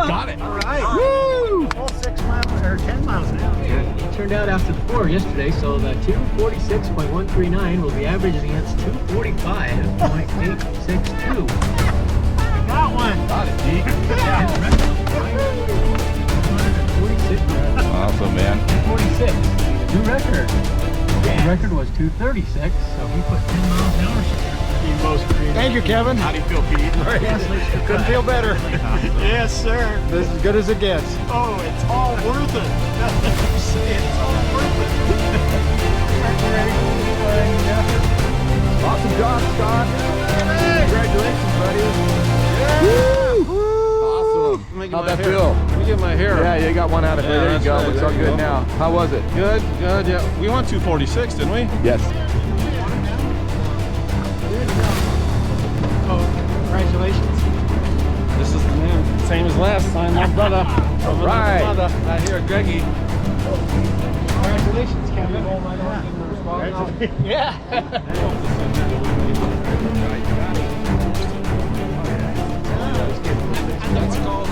Got it. All right. Woo! All 6 miles or 10 miles an hour. It turned out after the 4 yesterday, so the 246.139 will be averaged against 245.862. Got one. Got it, Deke. Awesome, man. 246. New record. The record was 236, so he put 10 miles an hour. Thank you, Kevin. How do you feel, Pete? Couldn't feel better. Yes, sir. This is as good as it gets. Oh, it's all worth it. It's all worth it. Awesome job, Scott. Congratulations, buddy. Awesome. How'd that feel? Let me get my hair. Yeah, you got one out of it. Yeah, There you that's go. right. Looks There all you good go. now. How was it? Good, good, yeah. We won 246, didn't we? Yes. Congratulations. This is same as last time, my brother. All right. I hear Greggy. Congratulations, Kevin. Yeah. That's called